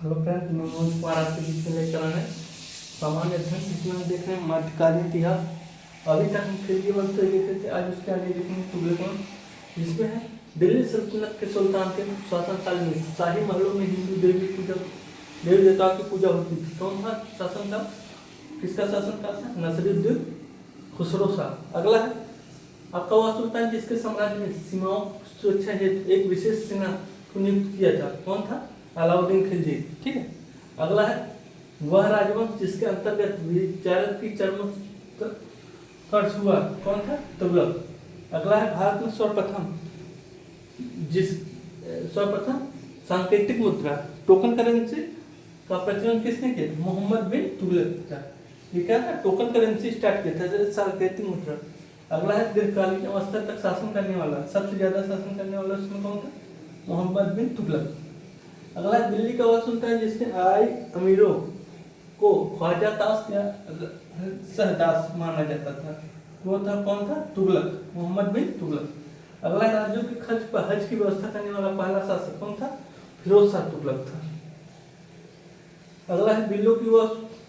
Hello friends, मैं मनोज कुमार आपके बीच में लेकर आए हैं सामान्य अध्ययन, जिसमें हम देख रहे हैं मध्यकालीन इतिहास। अभी तक हम खिलजी वंश से देखे थे, आज उसके आगे देखेंगे तुगलक वंश, जिसमें है दिल्ली सल्तनत के सुल्तान के शासनकाल में शाही महलों में हिंदू देवी देवताओं की पूजा होती थी। कौन था शासनकाल? किसका शासनकाल था? नसीरुद्दीन खुसरो शाह। अगला है आपका वह सुल्तान जिसके साम्राज्य में सीमाओं की सुरक्षा हेतु एक विशेष सेना को नियुक्त किया था। कौन था? अलाउद्दीन खिलजी। ठीक है। अगला है वह राजवंश जिसके अंतर्गत विचारक की चरम कर्ज हुआ। कौन था? तुगलक। अगला है भारत में सर्वप्रथम सांकेतिक मुद्रा टोकन करेंसी का प्रचलन किसने किया? मोहम्मद बिन तुगलक का। ये क्या था? टोकन करेंसी स्टार्ट किया था, जैसे सांकेतिक मुद्रा। अगला है दीर्घकालीन अवस्था तक शासन करने वाला, सबसे ज्यादा शासन करने वाला उसमें कौन था? मोहम्मद बिन तुगलक। अगला दिल्ली का वह सुल्तान है जिसने अमीरों को ख्वाजा दास या सहदास माना जाता था। वो था कौन था? तुगलक, मोहम्मद बिन तुगलक। अगला राज्यों के खर्च पर हज की व्यवस्था करने वाला पहला शासक कौन था? फिरोज शाह तुगलक था। अगला है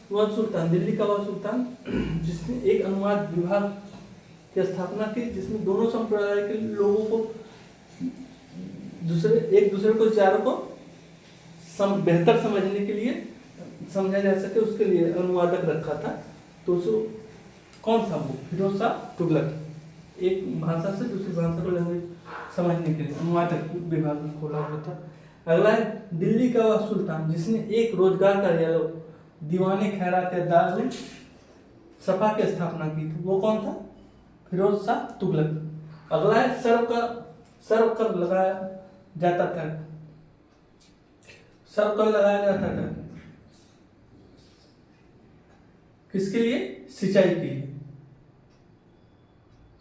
वह सुल्तान, दिल्ली का वह सुल्तान जिसने एक अनुवाद विभाग की स्थापना की, जिसमें दोनों संप्रदाय के लोगों को एक दूसरे को विचारों को बेहतर समझने के लिए समझा जा सके, उसके लिए अनुवादक रखा था। तो कौन था वो? फिरोज शाह तुगलक। एक भाषा से दूसरी भाषा को लैंग्वेज समझने के लिए अनुवादक विभाग खोला हुआ था। अगला है दिल्ली का वह सुल्तान जिसने एक रोजगार कार्यालय दीवाने खैरात या दारुल सफा की स्थापना की थी। वो कौन था? फिरोज शाह तुगलक। अगला है सर्व कर लगाया जाता था। सर्व कर लगाया जाता था किसके लिए? सिंचाई के लिए,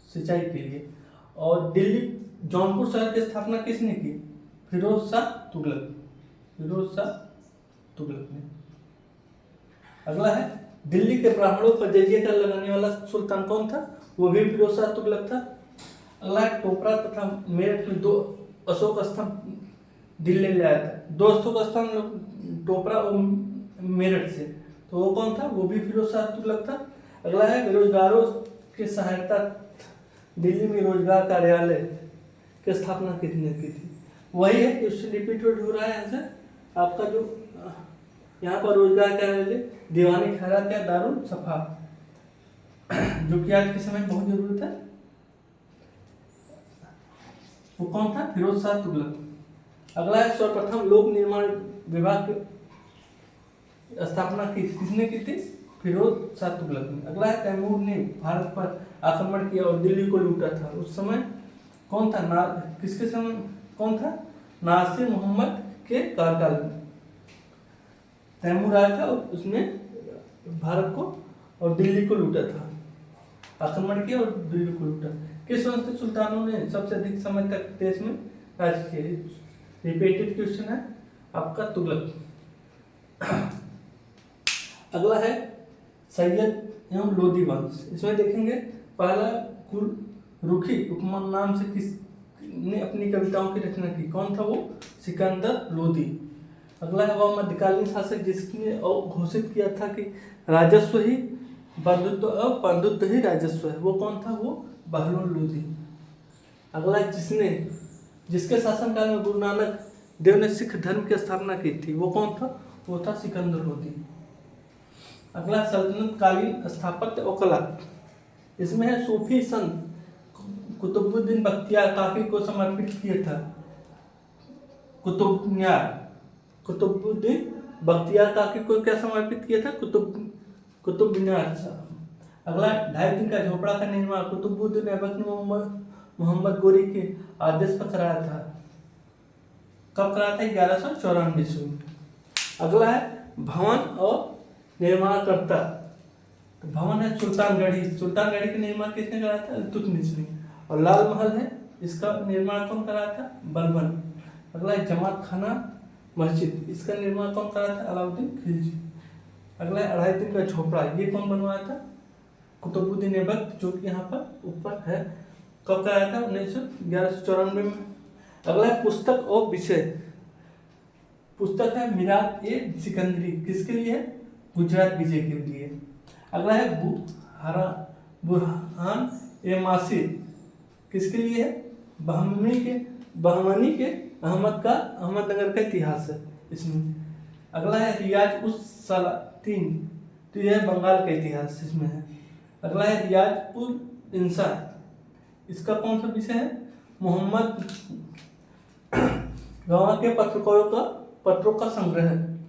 सिंचाई के लिए। और दिल्ली जौनपुर शहर की स्थापना किसने की? फिरोज शाह तुगलक, फिरोज शाह तुगलक ने। अगला है दिल्ली के ब्राह्मणों पर जजिया कर लगाने वाला सुल्तान कौन था? वो भी फिरोज शाह तुगलक था। अगला है टोपरा तथा मेरठ में 2 अशोक स्तंभ दिल्ली ले आया था। 2 अशोक स्तंभ टोपरा और मेरठ से, तो वो कौन था? वो भी फिरोज शाह तुगलक था। अगला है बेरोजगारों की सहायता दिल्ली में रोजगार कार्यालय की स्थापना किसने की थी? वही है, क्वेश्चन रिपीट हो रहा है आंसर आपका। जो यहाँ पर रोजगार कार्यालय दीवानी खैरात या दारुल सफा, जो कि आज के समय में बहुत जरूरत है, वो कौन था? फिरोज शाह तुगलक। अगला है सर्वप्रथम लोक निर्माण विभाग की स्थापना किसने की थी? फिरोज शाह तुगलक ने। अगला है तैमूर ने भारत पर आक्रमण किया और दिल्ली को लूटा था। उस समय कौन था? किसके समय कौन था? नासिर मोहम्मद के कार्यकाल में तैमूर आया था और उसने भारत को और दिल्ली को लूटा था, आक्रमण किया और दिल्ली को लूटा। किस वंश के सुल्तानों ने सबसे अधिक समय तक देश में राज किया? रिपीटेड क्वेश्चन है आपका। तुगलक। अगला है सैयद एवं लोधी वंश। इसमें देखेंगे पहला रुखी उपमान नाम से किसने अपनी कविताओं की रचना की? कौन था वो? सिकंदर लोधी। अगला है वह मध्यकालीन शासक जिसने घोषित किया था कि राजस्व ही बंधुत्व और बंधुत्व ही राजस्व है। वो कौन था? वो बहलोल लोधी। अगला जिसके शासनकाल में गुरु नानक देव ने सिख धर्म की स्थापना की थी। वो कौन था? वो था सिकंदर लोधी। अगला सल्तनत कालीन स्थापत्य और कला। इसमें है सूफी संत कुतुबुद्दीन बख्तियार काकी को समर्पित किया था। कुतुबुद्दीन बख्तियार काकी को क्या समर्पित किया था? कुतुब मीनार। अगला 2.5 दिन का झोपड़ा का निर्माण कुतुबुद्दीन ऐबक ने मोहम्मद गोरी के आदेश पर कराया था। कब कराया था? 1194 ईस्वी में। अगला है भवन और निर्माणकर्ता। भवन है सुल्तानगढ़ी। सुल्तानगढ़ी का निर्माण किसने कराया था? इल्तुतमिश ने। और लाल महल है, इसका निर्माण कौन कराया था? बलबन। अगला है जमात खाना मस्जिद। इसका निर्माण कौन कराया था? अलाउद्दीन खिलजी। अगला है 2.5 दिन का झोपड़ा। ये कौन बनवाया था? कुतुबुद्दीन ऐबक, जो कि यहाँ पर ऊपर है। कब कराया था? 1194 में। अगला है पुस्तक और विषय। पुस्तक है मिराज ए सिकंदरी, किसके लिए है? गुजरात विजय के लिए। अगला है बुरहान ए मासिर, किसके लिए है? बहमनी के अहमदनगर का इतिहास है इसमें। अगला है रियाज उस सलातीन, तो यह बंगाल का इतिहास इसमें है। अगला है रियाज उल इंसान, इसका कौन सा विषय है? मोहम्मद गवाह के पत्रों का संग्रह है,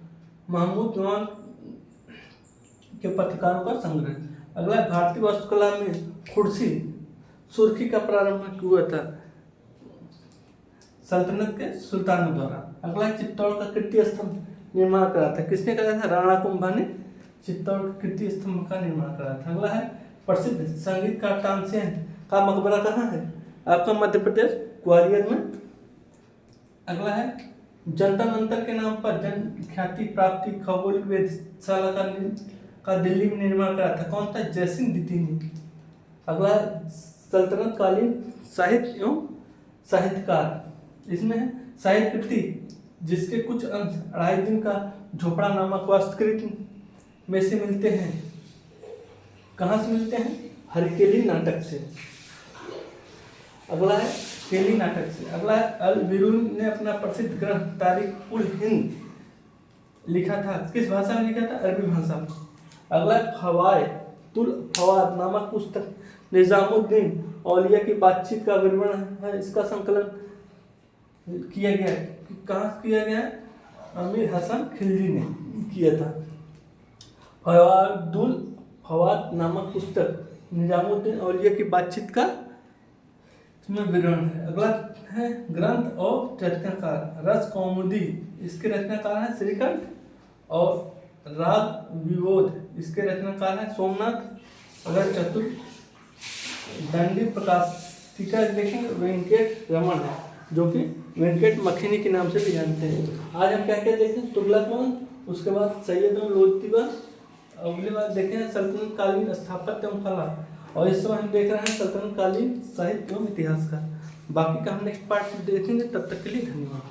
महमूद गवाह के पत्रकारों का संग्रह। अगला है भारतीय वास्तुकला में कुर्सी सुर्खी का प्रारंभ हुआ था सल्तनत के सुल्तानों द्वारा। अगला है चित्तौड़ का कीर्ति स्तंभ निर्माण करा था, किसने कराया था? राणा कुंभा ने चित्तौड़ कीर्ति स्तंभ का निर्माण करा था। अगला है प्रसिद्ध संगीतकार तानसेन का मकबरा कहाँ है? आपका मध्य प्रदेश ग्वालियर में। अगला है जनता मंतर के नाम पर जन ख्याति प्राप्ति खगोलिक वेधशाला का दिल्ली में निर्माण करा था, कौन था? जयसिंह द्वितीय ने। अगला सल्तनत कालीन साहित्य एवं साहित्यकार, इसमें है साहित्य कृति जिसके कुछ अंश 2.5 दिन का झोपड़ा नामक वास्तुकृत में से मिलते हैं। कहाँ से मिलते हैं? हरकेली नाटक से। अगला है केली नाटक से। अगला है अल बिरून ने अपना प्रसिद्ध ग्रंथ तारीख उल हिंद लिखा था, किस भाषा में लिखा था? अरबी भाषा में। अगला है फवायदुल फवाद नामक पुस्तक निजामुद्दीन औलिया की बातचीत का विवरण है, इसका संकलन किया गया है, कहाँ किया गया है? अमीर हसन खिलजी ने किया था। फवायदुल फवाद नामक पुस्तक निजामुद्दीन औलिया की बातचीत का इसमें विवरण है। अगला है ग्रंथ और रचनाकार रस कौमुदी, इसके रचनाकार हैं श्रीकंठ, और राग विबोध, इसके रचनाकार हैं सोमनाथ। अगर चतुर्दंडी प्रकाशिका देखेंगे वेंकट रमन है, जो कि वेंकट मखिनी के नाम से भी जानते हैं। आज हम क्या क्या देखें? तुगलक वंश, उसके बाद सैयद एवं लोधी वंश, अगली बार देखें सल्तनत कालीन स्थापत्य एवं कला, और इस समय हम देख रहे हैं सल्तनत कालीन साहित्य एवं इतिहास का। बाकी का हम नेक्स्ट पार्ट देखेंगे, तब तक के लिए धन्यवाद।